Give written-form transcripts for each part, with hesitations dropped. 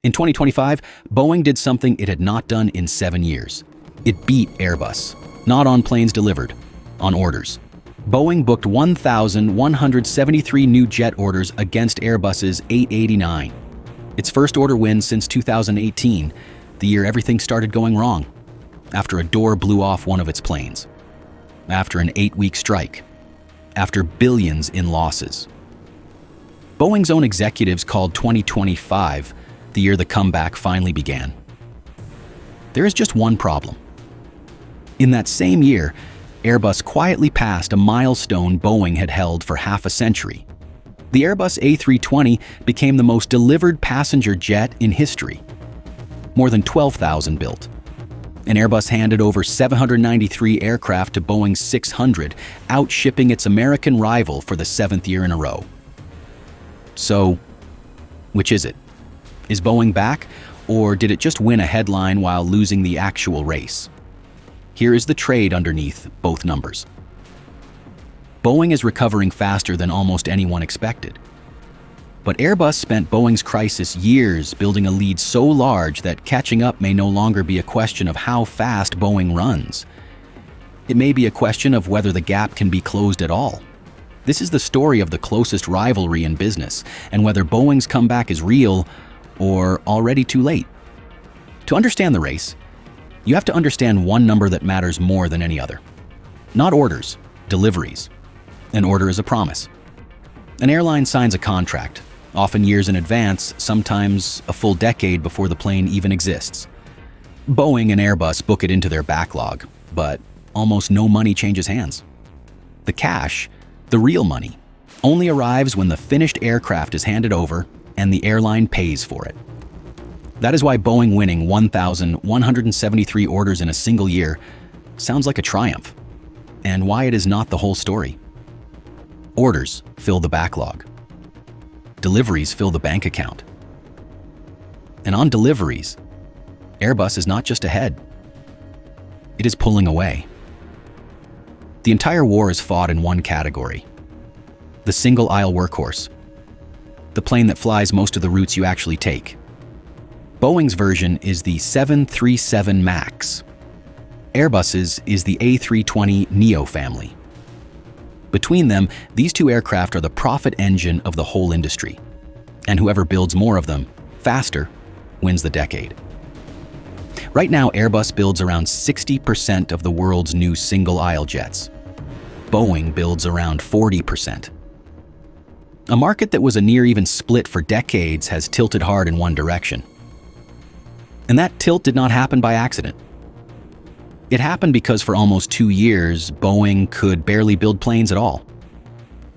In 2025, Boeing did something it had not done in 7 years. It beat Airbus, not on planes delivered, on orders. Boeing booked 1,173 new jet orders against Airbus's 889. Its first order win since 2018, the year everything started going wrong, after a door blew off one of its planes, after an 8-week strike, after billions in losses. Boeing's own executives called 2025 the year the comeback finally began. There is just one problem. In that same year, Airbus quietly passed a milestone Boeing had held for half a century. The Airbus A320 became the most delivered passenger jet in history. More than 12,000 built. And Airbus handed over 793 aircraft to Boeing's 600, outshipping its American rival for the 7th year in a row. So, which is it? Is Boeing back, or did it just win a headline while losing the actual race? Here is the trade underneath both numbers. Boeing is recovering faster than almost anyone expected. But Airbus spent Boeing's crisis years building a lead so large that catching up may no longer be a question of how fast Boeing runs. It may be a question of whether the gap can be closed at all. This is the story of the closest rivalry in business, and whether Boeing's comeback is real or already too late. To understand the race, you have to understand one number that matters more than any other. Not orders, deliveries. An order is a promise. An airline signs a contract, often years in advance, sometimes a full decade before the plane even exists. Boeing and Airbus book it into their backlog, but almost no money changes hands. The cash, the real money, only arrives when the finished aircraft is handed over and the airline pays for it. That is why Boeing winning 1,173 orders in a single year sounds like a triumph, and why it is not the whole story. Orders fill the backlog. Deliveries fill the bank account. And on deliveries, Airbus is not just ahead. It is pulling away. The entire war is fought in one category: the single-aisle workhorse, the plane that flies most of the routes you actually take. Boeing's version is the 737 MAX. Airbus's is the A320neo family. Between them, these two aircraft are the profit engine of the whole industry. And whoever builds more of them, faster, wins the decade. Right now, Airbus builds around 60% of the world's new single-aisle jets. Boeing builds around 40%. A market that was a near-even split for decades has tilted hard in one direction. And that tilt did not happen by accident. It happened because for almost 2 years, Boeing could barely build planes at all.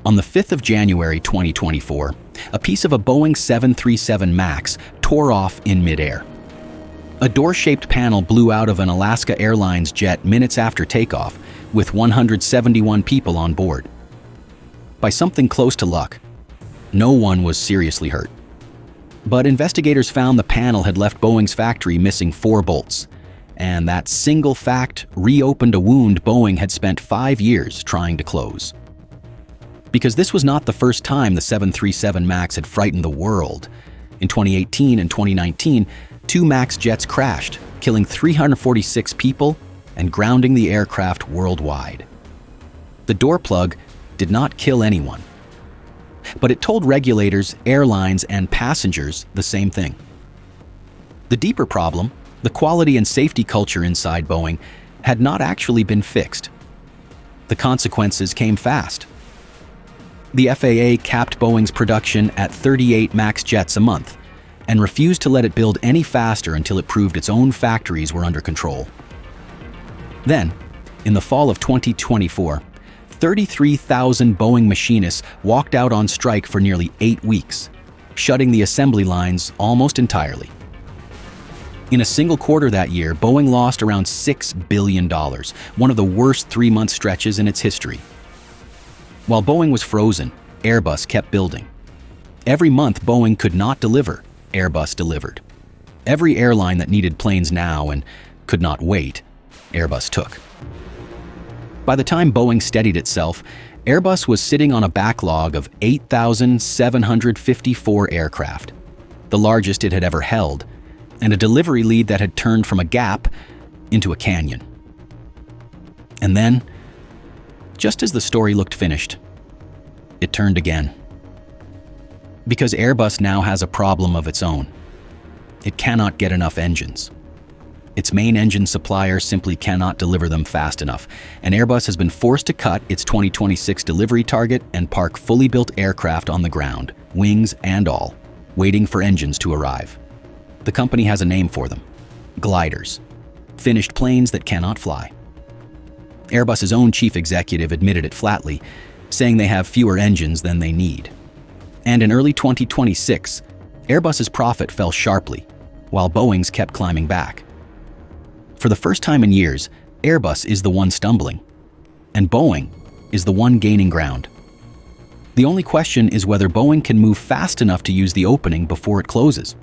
On the 5th of January 2024, a piece of a Boeing 737 MAX tore off in midair. A door-shaped panel blew out of an Alaska Airlines jet minutes after takeoff, with 171 people on board. By something close to luck, no one was seriously hurt. But investigators found the panel had left Boeing's factory missing 4 bolts, and that single fact reopened a wound Boeing had spent 5 years trying to close. Because this was not the first time the 737 MAX had frightened the world. In 2018 and 2019, 2 MAX jets crashed, killing 346 people and grounding the aircraft worldwide. The door plug did not kill anyone. But it told regulators, airlines, and passengers the same thing. The deeper problem, the quality and safety culture inside Boeing, had not actually been fixed. The consequences came fast. The FAA capped Boeing's production at 38 MAX jets a month and refused to let it build any faster until it proved its own factories were under control. Then, in the fall of 2024, 33,000 Boeing machinists walked out on strike for nearly 8 weeks, shutting the assembly lines almost entirely. In a single quarter that year, Boeing lost around $6 billion, one of the worst 3-month stretches in its history. While Boeing was frozen, Airbus kept building. Every month Boeing could not deliver, Airbus delivered. Every airline that needed planes now and could not wait, Airbus took. By the time Boeing steadied itself, Airbus was sitting on a backlog of 8,754 aircraft. the largest it had ever held, and a delivery lead that had turned from a gap into a canyon. And then, just as the story looked finished, it turned again. Because Airbus now has a problem of its own. It cannot get enough engines. Its main engine supplier simply cannot deliver them fast enough, and Airbus has been forced to cut its 2026 delivery target and park fully built aircraft on the ground, wings and all, waiting for engines to arrive. The company has a name for them: gliders, finished planes that cannot fly. Airbus's own chief executive admitted it flatly, saying they have fewer engines than they need. And in early 2026, Airbus's profit fell sharply, while Boeing's kept climbing back. For the first time in years, Airbus is the one stumbling, and Boeing is the one gaining ground. The only question is whether Boeing can move fast enough to use the opening before it closes.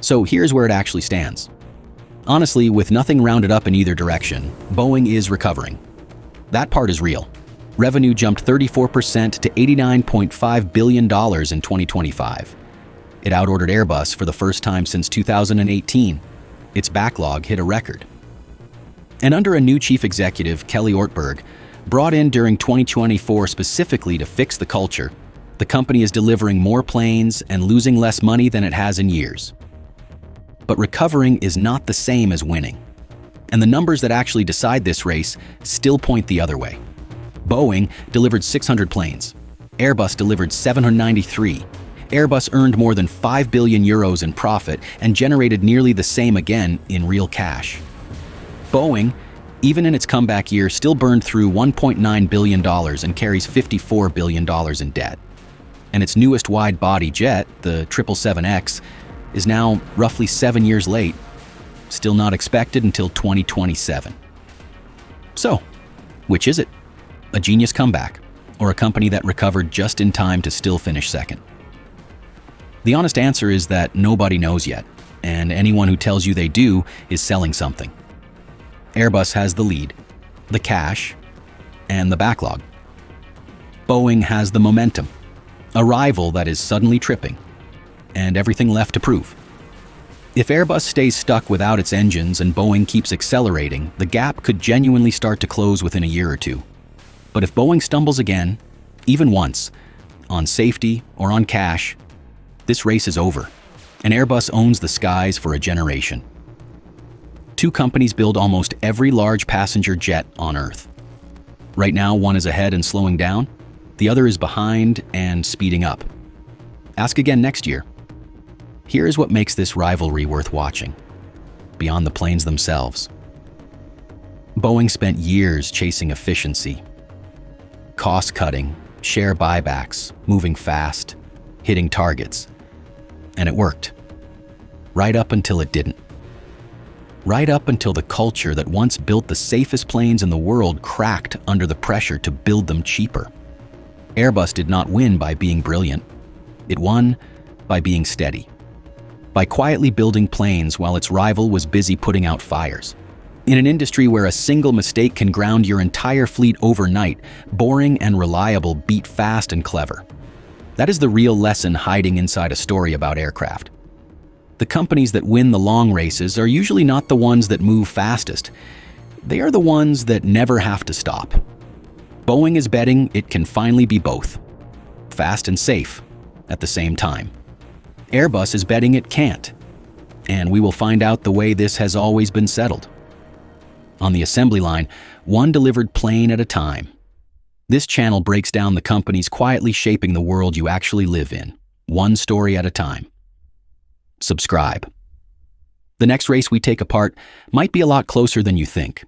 So here's where it actually stands. Honestly, with nothing rounded up in either direction, Boeing is recovering. That part is real. Revenue jumped 34% to $89.5 billion in 2025. It outordered Airbus for the first time since 2018. Its backlog hit a record. And under a new chief executive, Kelly Ortberg, brought in during 2024 specifically to fix the culture, the company is delivering more planes and losing less money than it has in years. But recovering is not the same as winning. And the numbers that actually decide this race still point the other way. Boeing delivered 600 planes. Airbus delivered 793. Airbus earned more than 5 billion euros in profit and generated nearly the same again in real cash. Boeing, even in its comeback year, still burned through $1.9 billion and carries $54 billion in debt. And its newest wide-body jet, the 777X, is now roughly 7 years late, still not expected until 2027. So, which is it? A genius comeback, or a company that recovered just in time to still finish second? The honest answer is that nobody knows yet, and anyone who tells you they do is selling something. Airbus has the lead, the cash, and the backlog. Boeing has the momentum, a rival that is suddenly tripping, and everything left to prove. If Airbus stays stuck without its engines and Boeing keeps accelerating, the gap could genuinely start to close within a year or two. But if Boeing stumbles again, even once, on safety or on cash, this race is over, and Airbus owns the skies for a generation. Two companies build almost every large passenger jet on Earth. Right now, one is ahead and slowing down, the other is behind and speeding up. Ask again next year. Here is what makes this rivalry worth watching, beyond the planes themselves. Boeing spent years chasing efficiency, cost-cutting, share buybacks, moving fast, hitting targets. And it worked. Right up until it didn't. Right up until the culture that once built the safest planes in the world cracked under the pressure to build them cheaper. Airbus did not win by being brilliant. It won by being steady. By quietly building planes while its rival was busy putting out fires. In an industry where a single mistake can ground your entire fleet overnight, boring and reliable beat fast and clever. That is the real lesson hiding inside a story about aircraft. The companies that win the long races are usually not the ones that move fastest. They are the ones that never have to stop. Boeing is betting it can finally be both, fast and safe at the same time. Airbus is betting it can't, and we will find out the way this has always been settled. On the assembly line, one delivered plane at a time. This channel breaks down the companies quietly shaping the world you actually live in, one story at a time. Subscribe. The next race we take apart might be a lot closer than you think.